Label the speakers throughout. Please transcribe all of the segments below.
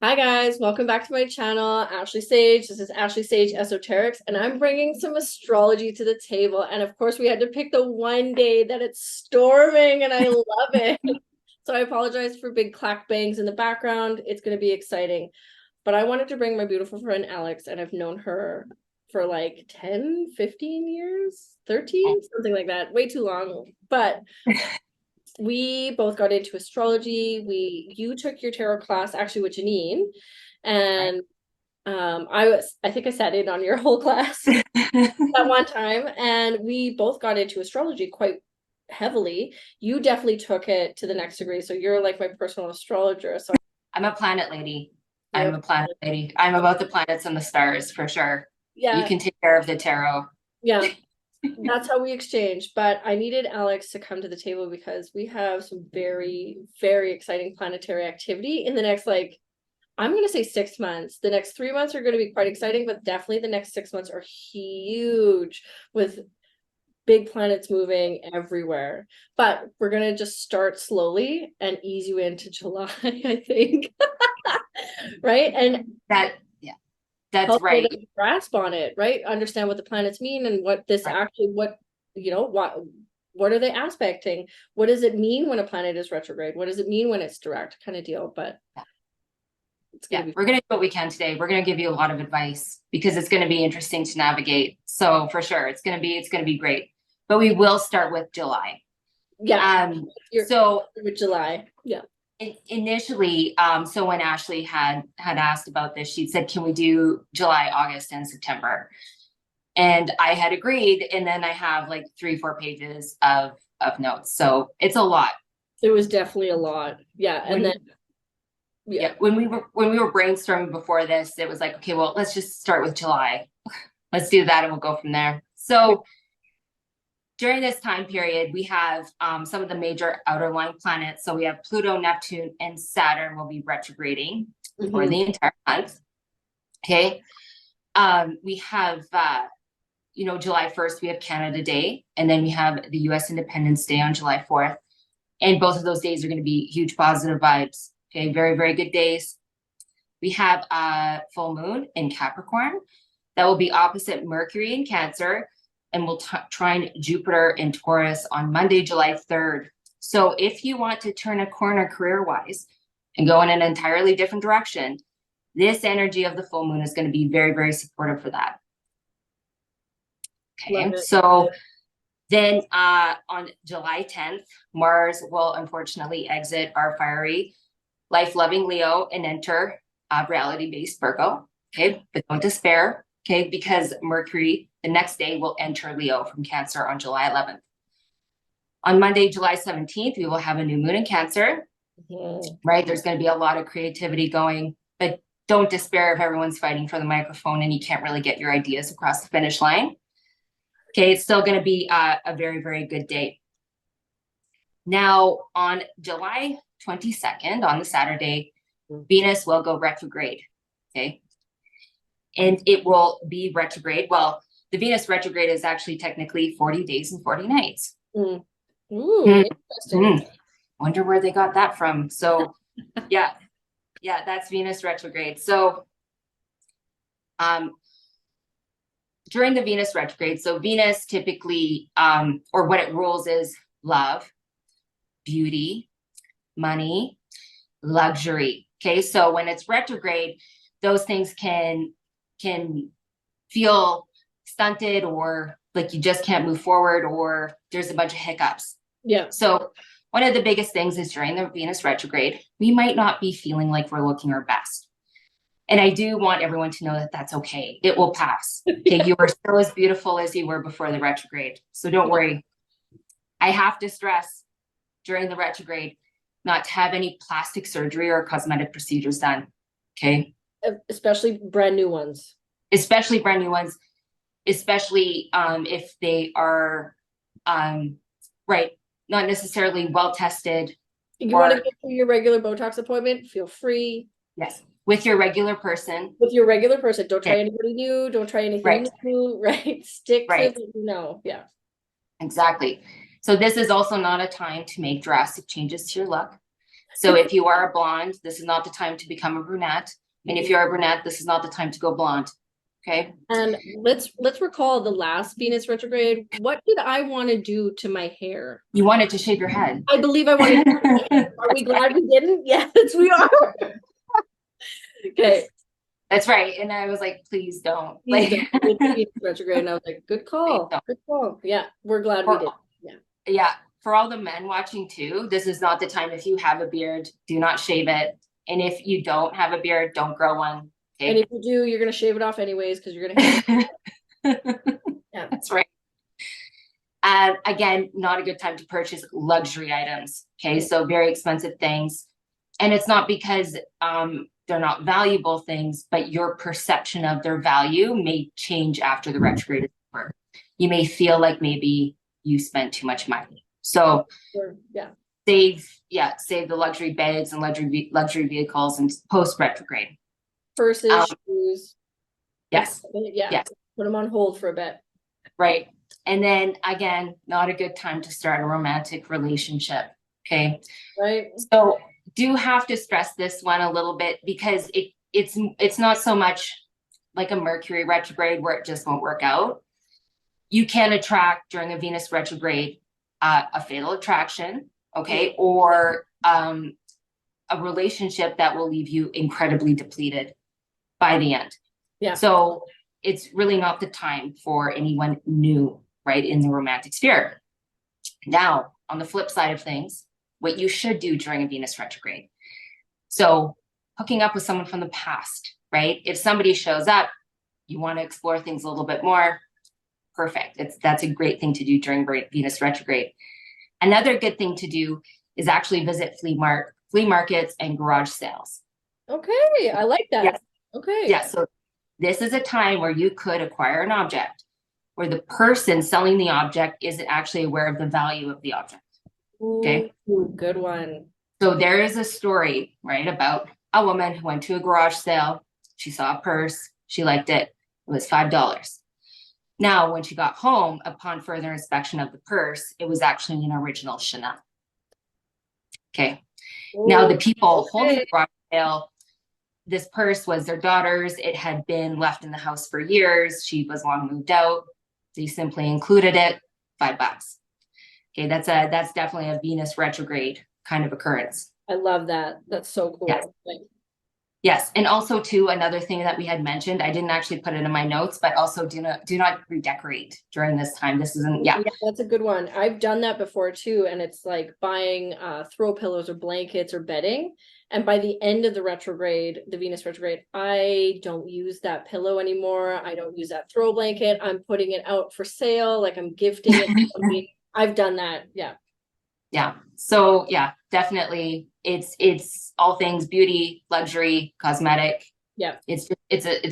Speaker 1: Hi guys, welcome back to my channel, Ashley Sage. This is Ashley Sage Esoterics, and I'm bringing some astrology to the table. And of course, we had to pick the one day that it's storming, and I love it. So I apologize for big clack bangs in the background. It's going to be exciting. But I wanted to bring my beautiful friend Alix, and I've known her for like 10, 15 years, 13, something like that, way too long. But we both got into astrology. You took your tarot class actually with Janine, and I think I sat in on your whole class at one time, and we both got into astrology quite heavily. You definitely took it to the next degree, so you're like my personal astrologer. So
Speaker 2: I'm a planet lady.
Speaker 1: you're,
Speaker 2: I'm a planet lady. I'm about the planets and the stars for sure. You
Speaker 1: yeah,
Speaker 2: can take care of the tarot.
Speaker 1: yeah. That's how we exchange. But I needed Alix to come to the table because we have some very, very exciting planetary activity in the next, like, I'm going to say 6 months. The next 3 months are going to be quite exciting, but definitely the next 6 months are huge with big planets moving everywhere. But we're going to just start slowly and ease you into July, I think. Right? And
Speaker 2: Yeah, that's
Speaker 1: help you
Speaker 2: right.
Speaker 1: to grasp on it, right? Understand what the planets mean and what this
Speaker 2: Right.
Speaker 1: actually, what are they aspecting? What does it mean when a planet is retrograde? What does it mean when it's direct kind of deal? But
Speaker 2: Yeah.
Speaker 1: it's going
Speaker 2: Yeah,
Speaker 1: to be
Speaker 2: we're going to do what we can today. We're going to give you a lot of advice because it's going to be interesting to navigate. So for sure, it's going to be great. But we will start with July.
Speaker 1: yeah, you're
Speaker 2: So
Speaker 1: with July. Yeah.
Speaker 2: initially, so when Ashley had asked about this, she said, "Can we do July, August, and September?" And I had agreed, and then I have like 3, 4 pages of notes. So it's a lot.
Speaker 1: It was definitely a lot. Yeah. And
Speaker 2: When
Speaker 1: then, yeah.
Speaker 2: yeah, when we were brainstorming before this, it was like, okay, well, let's just start with July. Let's do that and we'll go from there. So during this time period, we have some of the major outer line planets. So we have Pluto, Neptune, and Saturn will be retrograding for
Speaker 1: Mhm.
Speaker 2: the entire month. Okay. We have July 1st, we have Canada Day, and then we have the US Independence Day on July 4th. And both of those days are going to be huge positive vibes. Okay, very, very good days. We have a full moon in Capricorn that will be opposite Mercury in Cancer, and we'll trine Jupiter in Taurus on Monday, July 3rd. So if you want to turn a corner career wise and go in an entirely different direction, this energy of the full moon is going to be very, very supportive for that.
Speaker 1: Love
Speaker 2: Okay,
Speaker 1: it.
Speaker 2: so then on July 10th, Mars will unfortunately exit our fiery, life loving Leo and enter reality based Virgo. Okay, but don't despair. Okay, because Mercury the next day will enter Leo from Cancer on July 11th. On Monday, July 17th, we will have a new moon in Cancer,
Speaker 1: Mhm.
Speaker 2: right? There's going to be a lot of creativity going, but don't despair if everyone's fighting for the microphone and you can't really get your ideas across the finish line. Okay, it's still going to be a very, very good day. Now, on July 22nd, on the Saturday, Venus will go retrograde. Okay. And it will be retrograde. Well, the Venus retrograde is actually technically 40 days and 40 nights.
Speaker 1: Mm. Ooh, interesting.
Speaker 2: Mm-hmm. Wonder where they got that from. So, yeah, yeah, that's Venus retrograde. So, um, during the Venus retrograde, so Venus typically, or what it rules is love, beauty, money, luxury. Okay, so when it's retrograde, those things can feel stunted or like you just can't move forward or there's a bunch of hiccups.
Speaker 1: Yeah.
Speaker 2: So one of the biggest things is during the Venus retrograde, we might not be feeling like we're looking our best. And I do want everyone to know that that's okay. It will pass. Okay, you are still as beautiful as you were before the retrograde. So don't worry. I have to stress during the retrograde not to have any plastic surgery or cosmetic procedures done. Okay.
Speaker 1: Especially brand new ones.
Speaker 2: Especially brand new ones, especially if they are, right, not necessarily well tested
Speaker 1: You want to
Speaker 2: or,
Speaker 1: go to your regular Botox appointment, feel free
Speaker 2: yes, with your regular person.
Speaker 1: with your regular person. Don't try
Speaker 2: Okay.
Speaker 1: anybody new. Don't try anything
Speaker 2: Right,
Speaker 1: new, right? Stick to
Speaker 2: right,
Speaker 1: what you know. Yeah.
Speaker 2: exactly. So this is also not a time to make drastic changes to your look. So if you are a blonde, this is not the time to become a brunette. And if you're a brunette, this is not the time to go blonde. Okay.
Speaker 1: And let's recall the last Venus retrograde. What did I want to do to my hair?
Speaker 2: You wanted to shave your head.
Speaker 1: I believe I wanted to. Are we glad we didn't? Yes, we are. Okay.
Speaker 2: That's right. And I was like, please don't.
Speaker 1: Please
Speaker 2: Like
Speaker 1: don't. Retrograde. And I was like, good call. Good call. Yeah, we're glad we did. Yeah.
Speaker 2: Yeah. For all the men watching too, this is not the time. If you have a beard, do not shave it. And if you don't have a beard, don't grow one. Okay?
Speaker 1: And if you do, you're gonna shave it off anyways because you're gonna have
Speaker 2: yeah, that's right. Again, not a good time to purchase luxury items. Okay, so very expensive things. And it's not because they're not valuable things, but your perception of their value may change after the retrograde is over. You may feel like maybe you spent too much money. So save the luxury bags and luxury vehicles and post retrograde.
Speaker 1: Purses, shoes.
Speaker 2: Yes.
Speaker 1: Yeah. Put them on hold for a bit.
Speaker 2: Right. And then again, not a good time to start a romantic relationship. Okay.
Speaker 1: Right.
Speaker 2: So do have to stress this one a little bit because it's not so much like a Mercury retrograde where it just won't work out. You can attract during a Venus retrograde a fatal attraction, okay, or a relationship that will leave you incredibly depleted by the end.
Speaker 1: Yeah.
Speaker 2: So it's really not the time for anyone new, right, in the romantic sphere. Now, on the flip side of things, what you should do during a Venus retrograde. So hooking up with someone from the past, right? If somebody shows up, you want to explore things a little bit more, perfect. That's a great thing to do during Venus retrograde. Another good thing to do is actually visit flea markets and garage sales.
Speaker 1: Okay, I like that.
Speaker 2: Yes.
Speaker 1: Okay.
Speaker 2: Yeah, so this is a time where you could acquire an object where the person selling the object isn't actually aware of the value of the object. Okay.
Speaker 1: Ooh, good one.
Speaker 2: So there is a story, right, about a woman who went to a garage sale. She saw a purse. She liked it. It was $5. Now, when she got home, upon further inspection of the purse, it was actually an original Chanel. Okay. Ooh, now, the people holding the garage sale, this purse was their daughter's. It had been left in the house for years. She was long moved out. They simply included it, $5. Okay, that's definitely a Venus retrograde kind of occurrence.
Speaker 1: I love that. That's so cool.
Speaker 2: Yes. Yes, and also too, another thing that we had mentioned, I didn't actually put it in my notes, but also do not redecorate during this time. This isn't, yeah,
Speaker 1: that's a good one. I've done that before too, and it's like buying throw pillows or blankets or bedding. And by the end of the retrograde, the Venus retrograde, I don't use that pillow anymore. I don't use that throw blanket. I'm putting it out for sale, like I'm gifting it. I've done that. Yeah.
Speaker 2: Yeah. So yeah, definitely it's all things beauty, luxury, cosmetic.
Speaker 1: Yeah.
Speaker 2: It's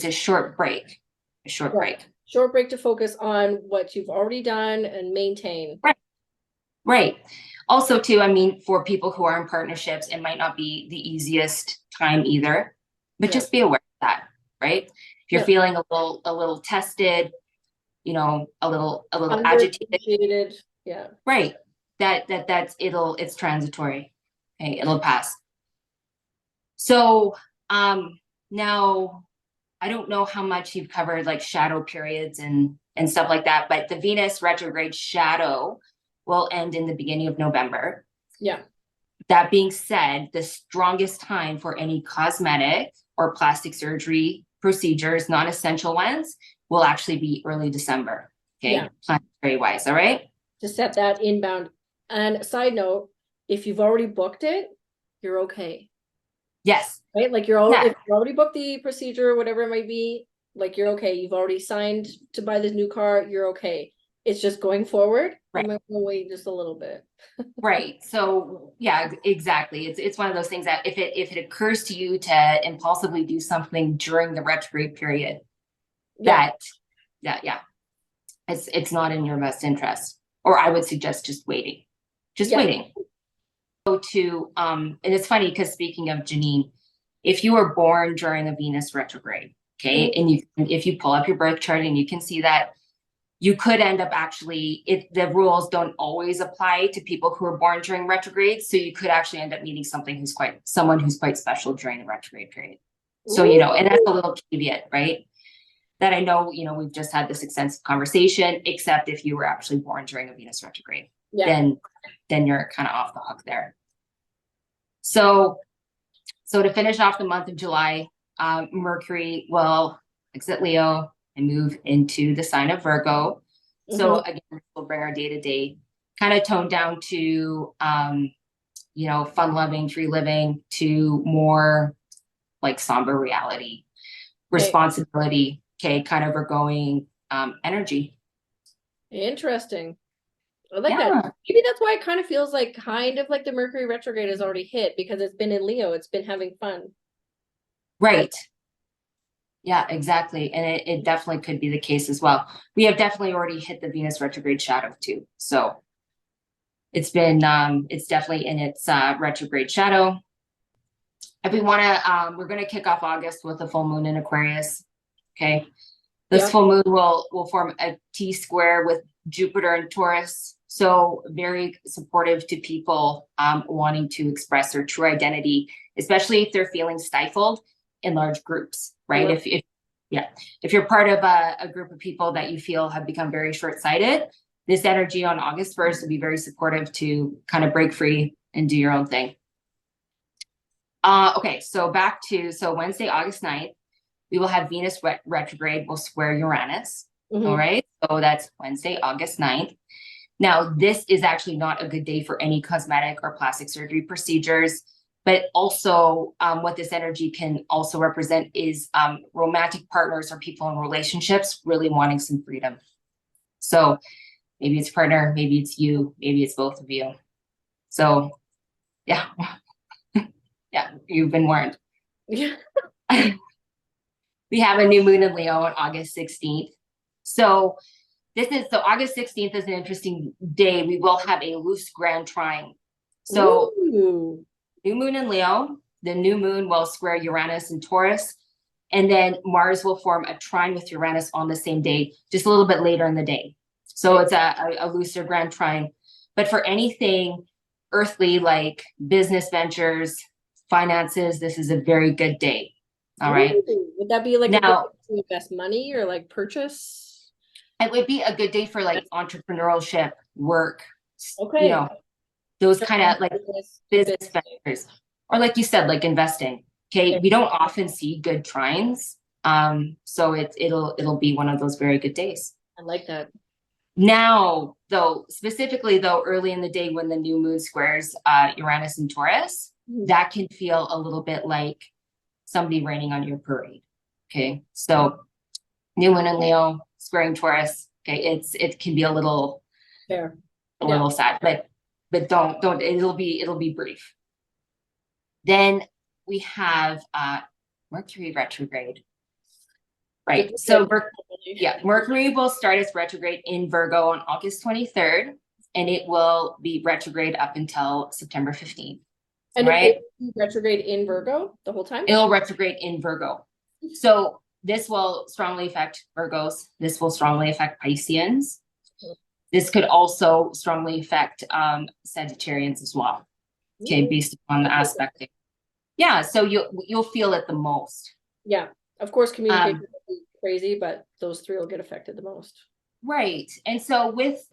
Speaker 2: a short break. A short break.
Speaker 1: Short break to focus on what you've already done and maintain.
Speaker 2: Right. Right. Also too, I mean, for people who are in partnerships, it might not be the easiest time either, but just be aware of that, right? If you're feeling a little tested, you know, a little agitated.
Speaker 1: Yeah.
Speaker 2: Right. It's transitory. Okay, it'll pass. So now I don't know how much you've covered like shadow periods and stuff like that, but the Venus retrograde shadow will end in the beginning of November.
Speaker 1: Yeah.
Speaker 2: That being said, the strongest time for any cosmetic or plastic surgery procedures, non-essential ones, will actually be early December. Okay, planetary wise, all right?
Speaker 1: To set that inbound. And side note, if you've already booked it, you're okay.
Speaker 2: Yes.
Speaker 1: Right? Like if you already booked the procedure, whatever it might be, like you're okay. You've already signed to buy this new car, you're okay. It's just going forward.
Speaker 2: Right.
Speaker 1: I'm going to wait just a little bit.
Speaker 2: Right. So yeah, exactly. It's one of those things that if it occurs to you to impulsively do something during the retrograde period, it's not in your best interest. Or I would suggest just waiting. Waiting. So and it's funny because speaking of Janine, if you were born during a Venus retrograde, okay, and if you pull up your birth chart and you can see that you could end up actually, if the rules don't always apply to people who are born during retrograde, so you could actually end up meeting someone who's quite special during the retrograde period. So,
Speaker 1: Ooh.
Speaker 2: and that's a little caveat, right? That I know, we've just had this extensive conversation, except if you were actually born during a Venus retrograde, then you're kind of off the hook there. So to finish off the month of July, Mercury will exit Leo and move into the sign of Virgo. So again, we'll bring our day-to-day kind of toned down to, fun-loving, free living, to more like somber reality, responsibility, kind of Virgoing energy.
Speaker 1: Interesting. I like that. Maybe that's why it kind of feels like the Mercury retrograde has already hit, because it's been in Leo. It's been having fun.
Speaker 2: Right. Yeah, exactly. And it definitely could be the case as well. We have definitely already hit the Venus retrograde shadow too. So it's been, it's definitely in its retrograde shadow. If we want to, we're going to kick off August with a full moon in Aquarius. Okay. This full moon will form a T-square with Jupiter and Taurus. So very supportive to people wanting to express their true identity, especially if they're feeling stifled in large groups, right? If you're part of a group of people that you feel have become very short-sighted, this energy on August 1st will be very supportive to kind of break free and do your own thing. Okay, so Wednesday, August 9th, we will have Venus retrograde will square Uranus. All right, so that's Wednesday, August 9th. Now, this is actually not a good day for any cosmetic or plastic surgery procedures, but also what this energy can also represent is romantic partners or people in relationships really wanting some freedom. So maybe it's partner, maybe it's you, maybe it's both of you. So yeah, yeah, you've been warned. Yeah. We have a new moon in Leo on August 16th. So August 16th is an interesting day. We will have a loose grand trine. So new moon in Leo, the new moon will square Uranus and Taurus, and then Mars will form a trine with Uranus on the same day, just a little bit later in the day. So it's a looser grand trine. But for anything earthly, like business ventures, finances, this is a very good day. All right.
Speaker 1: Would that be like now, a good day to invest money or like purchase?
Speaker 2: It would be a good day for like entrepreneurship, work, those kind of like business ventures, or like you said, like investing. Okay. We don't often see good trines. So it'll be one of those very good days.
Speaker 1: I like that.
Speaker 2: Now, specifically early in the day when the new moon squares Uranus and Taurus, that can feel a little bit like somebody raining on your parade. Okay. So new moon in Leo, squaring Taurus. Okay. It can be a little little sad, but don't, it'll be brief. Then we have Mercury retrograde. Right. So Mercury will start its retrograde in Virgo on August 23rd, and it will be retrograde up until September 15th.
Speaker 1: And it will retrograde in Virgo the whole time?
Speaker 2: It'll retrograde in Virgo. So this will strongly affect Virgos. This will strongly affect Pisceans. This could also strongly affect Sagittarians as well. Okay, based on the aspect. Yeah, so you'll feel it the most.
Speaker 1: Yeah, of course, communication will be crazy, but those three will get affected the most.
Speaker 2: Right, and so with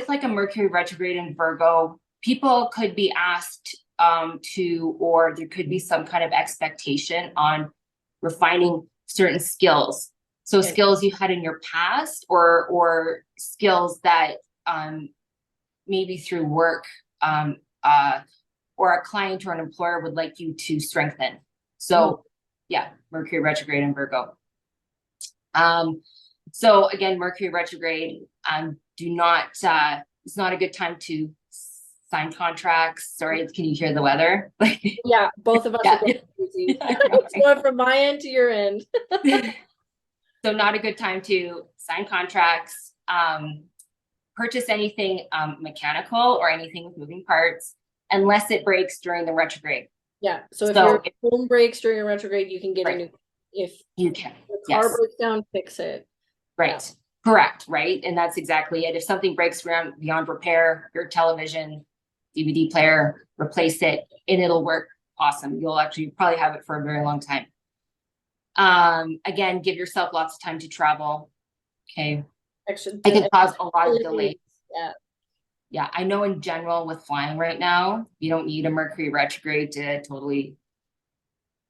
Speaker 2: like a Mercury retrograde in Virgo, people could be asked or there could be some kind of expectation on refining certain skills. So skills you had in your past, or skills that maybe through work or a client or an employer would like you to strengthen. So yeah, Mercury retrograde in Virgo. So again, Mercury retrograde, it's not a good time to sign contracts. Sorry, can you hear the weather?
Speaker 1: Yeah, both of us are going crazy. It's going from my end to your end.
Speaker 2: So not a good time to sign contracts, purchase anything mechanical or anything with moving parts, unless it breaks during the retrograde.
Speaker 1: Yeah. So if your home breaks during a retrograde, you can get a new. If
Speaker 2: you can,
Speaker 1: the car breaks down, fix it.
Speaker 2: Right. Correct, right? And that's exactly it. If something breaks beyond repair, your television, DVD player, replace it and it'll work awesome. You'll actually probably have it for a very long time. Again, give yourself lots of time to travel. Okay. It can cause a lot of delays.
Speaker 1: Yeah.
Speaker 2: Yeah, I know in general with flying right now, you don't need a Mercury retrograde to totally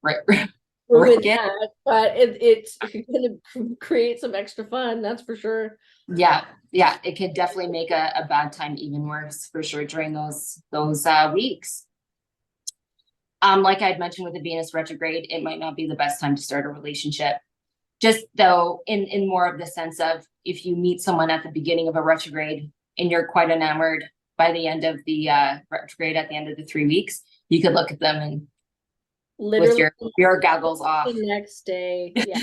Speaker 1: Ruin
Speaker 2: work it.
Speaker 1: that, but it's going to create some extra fun, that's for sure.
Speaker 2: Yeah, it could definitely make a bad time even worse for sure during those weeks. Like I'd mentioned with the Venus retrograde, it might not be the best time to start a relationship. Just though, in more of the sense of if you meet someone at the beginning of a retrograde and you're quite enamored by the end of the retrograde, at the end of the 3 weeks, you could look at them and
Speaker 1: Literally
Speaker 2: with your goggles off.
Speaker 1: the next day. Yeah.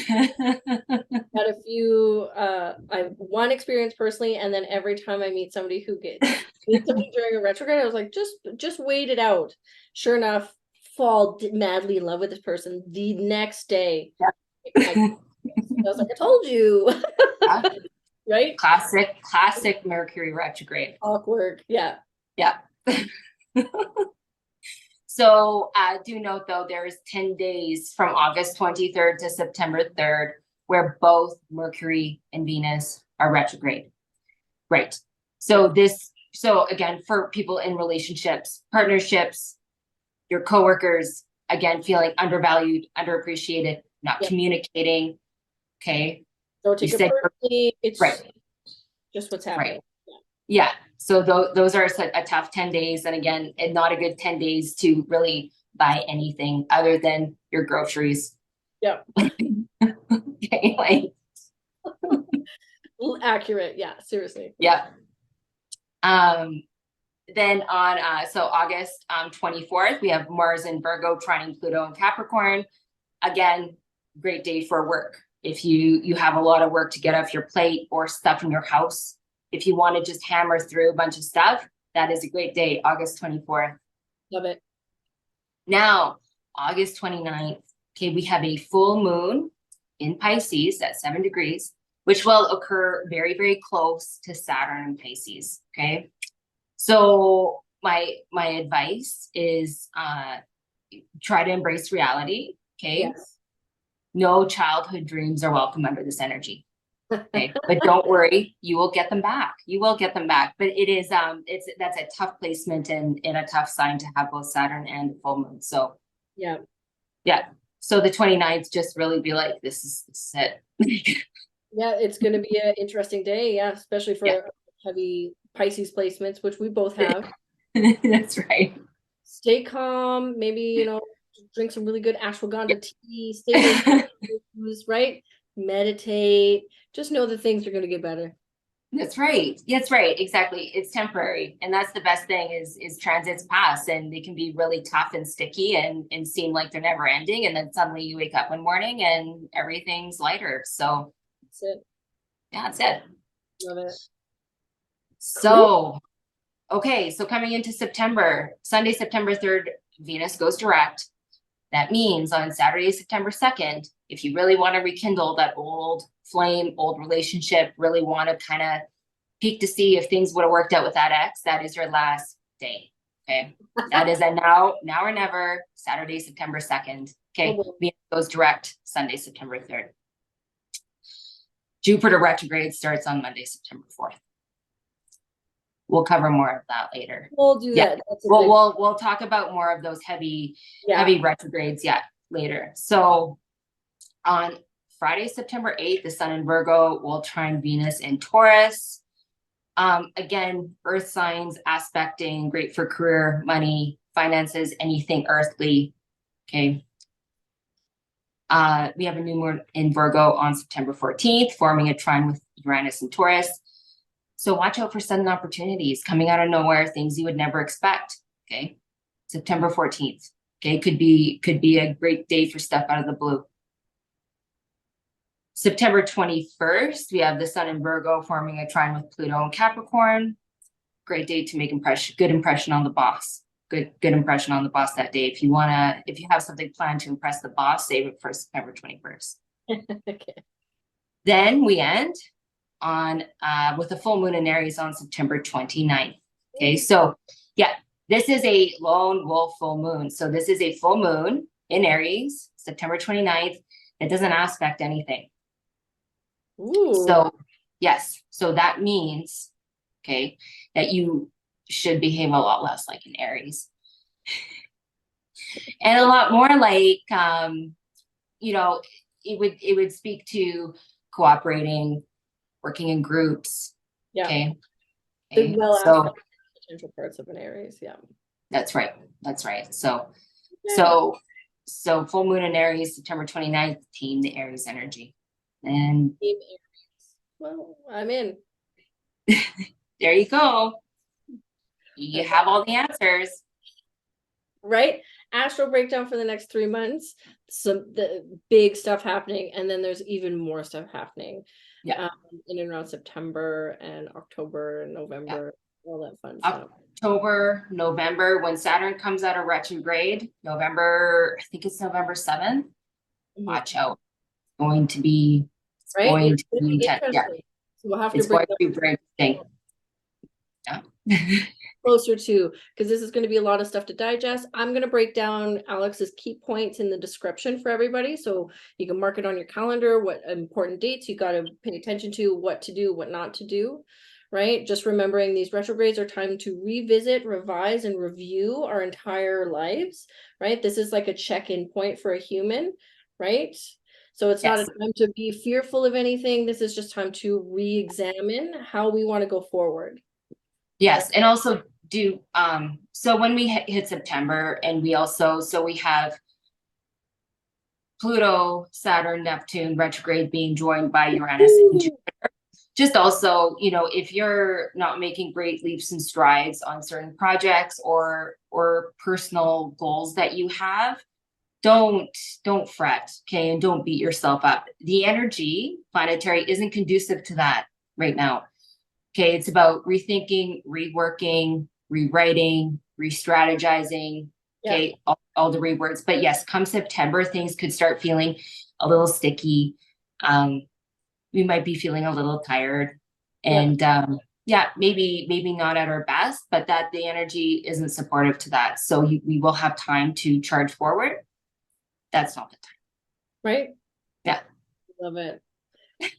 Speaker 1: Had a few I've one experience personally, and then every time I meet somebody during a retrograde, I was like, just wait it out. Sure enough, fall madly in love with this person the next day.
Speaker 2: Yeah.
Speaker 1: I was like, I told you.
Speaker 2: Yeah.
Speaker 1: Right?
Speaker 2: Classic Mercury retrograde.
Speaker 1: Awkward. Yeah.
Speaker 2: Yeah. So do note though, there's 10 days from August 23rd to September 3rd where both Mercury and Venus are retrograde. Right. So again, for people in relationships, partnerships, your coworkers, again, feeling undervalued, underappreciated, not communicating. Okay.
Speaker 1: Don't take it personally. It's
Speaker 2: right.
Speaker 1: Just what's happening.
Speaker 2: Right. Yeah. So those are a tough 10 days. And again, and not a good 10 days to really buy anything other than your groceries.
Speaker 1: Yeah.
Speaker 2: Okay, like
Speaker 1: accurate. Yeah, seriously.
Speaker 2: Yeah. Then on so August 24th, we have Mars in Virgo trining Pluto in Capricorn. Again, great day for work. If you have a lot of work to get off your plate or stuff in your house, if you want to just hammer through a bunch of stuff, that is a great day, August 24th.
Speaker 1: Love it.
Speaker 2: Now, August 29th, okay, we have a full moon in Pisces at 7 degrees, which will occur very, very close to Saturn in Pisces, okay? So my advice is try to embrace reality, okay? Yes. No childhood dreams are welcome under this energy. Okay, but don't worry, you will get them back. You will get them back. But it is that's a tough placement and a tough sign to have both Saturn and full moon. So yeah. So the 29th, just really be like, this is it.
Speaker 1: Yeah, it's gonna be an interesting day, yeah, especially for heavy Pisces placements, which we both have.
Speaker 2: That's right.
Speaker 1: Stay calm, maybe drink some really good ashwagandha tea, stay right? Meditate. Just know that things are going to get better.
Speaker 2: That's right. That's right. Exactly. It's temporary. And that's the best thing is transits pass and they can be really tough and sticky and seem like they're never ending. And then suddenly you wake up one morning and everything's lighter. So
Speaker 1: that's it.
Speaker 2: Yeah, that's it.
Speaker 1: Love it.
Speaker 2: So, okay. So coming into September, Sunday, September 3rd, Venus goes direct. That means on Saturday, September 2nd, if you really want to rekindle that old flame, old relationship, really want to kind of peek to see if things would have worked out with that ex, that is your last day. Okay. That is a now or never, Saturday, September 2nd. Okay. Venus goes direct Sunday, September 3rd. Jupiter retrograde starts on Monday, September 4th. We'll cover more of that later.
Speaker 1: We'll do that.
Speaker 2: We'll talk about more of those heavy retrogrades later. So on Friday, September 8th, the Sun in Virgo will trine Venus in Taurus. Again, earth signs aspecting, great for career, money, finances, anything earthly. Okay. We have a new moon in Virgo on September 14th, forming a trine with Uranus and Taurus. So watch out for sudden opportunities coming out of nowhere, things you would never expect. Okay. September 14th. Okay. Could be a great day for stuff out of the blue. September 21st, we have the Sun in Virgo forming a trine with Pluto and Capricorn. Great day to make good impression on the boss. Good impression on the boss that day. If you have something planned to impress the boss, save it for September 21st.
Speaker 1: Okay.
Speaker 2: Then we end on with a full moon in Aries on September 29th. Okay, so yeah, this is a lone wolf full moon. So this is a full moon in Aries, September 29th. It doesn't aspect anything.
Speaker 1: Ooh.
Speaker 2: So yes, so that means, okay, that you should behave a lot less like an Aries. And a lot more like you know, it would speak to cooperating, working in groups.
Speaker 1: Yeah.
Speaker 2: Okay.
Speaker 1: The
Speaker 2: Okay.
Speaker 1: well
Speaker 2: So
Speaker 1: aspect potential parts of an Aries. Yeah.
Speaker 2: that's right. That's right. So
Speaker 1: Yeah.
Speaker 2: so full moon in Aries, September 29th, team the Aries energy. And
Speaker 1: Team Aries. Well, I'm in.
Speaker 2: there you go. You
Speaker 1: Okay.
Speaker 2: have all the answers.
Speaker 1: Right? Astral breakdown for the next 3 months. Some the big stuff happening, and then there's even more stuff happening.
Speaker 2: Yeah.
Speaker 1: In and around September and October and November, all that fun stuff.
Speaker 2: October, November, when Saturn comes out of retrograde, November, I think it's November 7th. Watch out. Going to be, it's
Speaker 1: Right?
Speaker 2: going
Speaker 1: It's
Speaker 2: to be intense. Yeah.
Speaker 1: interesting. So we'll have to
Speaker 2: It's
Speaker 1: bring
Speaker 2: going to be very interesting. Yeah.
Speaker 1: closer to, because this is going to be a lot of stuff to digest. I'm going to break down Alex's key points in the description for everybody, so you can mark it on your calendar, what important dates you got to pay attention to, what to do, what not to do, right? Just remembering these retrogrades are time to revisit, revise, and review our entire lives, right? This is like a check-in point for a human, right? So it's not a time to be fearful of anything. This is just time to re-examine how we want to go forward.
Speaker 2: Yes, and also do so when we hit September, and we also we have Pluto, Saturn, Neptune retrograde being joined by Uranus and Jupiter. Just also, you know, if you're not making great leaps and strides on certain projects or personal goals that you have, don't fret, okay, and don't beat yourself up. The energy planetary isn't conducive to that right now. Okay, it's about rethinking, reworking, rewriting, re-strategizing. Okay, all the rewords. But yes, come September, things could start feeling a little sticky. We might be feeling a little tired, and maybe not at our best, but that the energy isn't supportive to that. So we will have time to charge forward. That's not the time.
Speaker 1: Right?
Speaker 2: Yeah.
Speaker 1: Love it.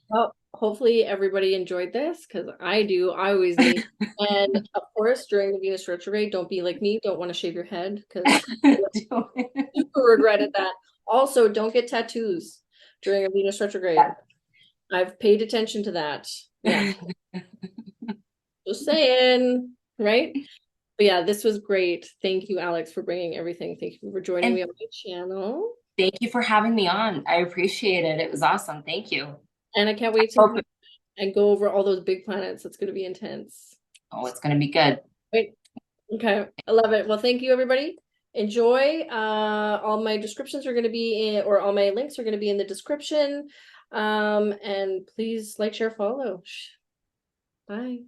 Speaker 1: Well, hopefully everybody enjoyed this, because I do. I always need. And of course, during the Venus retrograde, don't be like me. Don't want to shave your head, because super regretted that. Also, don't get tattoos during a Venus retrograde. Yeah. I've paid attention to that. Yeah. Just saying, right? But yeah, this was great. Thank you, Alix, for bringing everything. Thank you for joining me on my channel.
Speaker 2: Thank you for having me on. I appreciate it. It was awesome. Thank you.
Speaker 1: And I can't wait to and go over all those big planets. It's going to be intense.
Speaker 2: Oh, it's going to be good.
Speaker 1: Wait. Okay. I love it. Well, thank you, everybody. Enjoy. All my descriptions are going to be in, or all my links are going to be in the description. And please like, share, follow. Bye.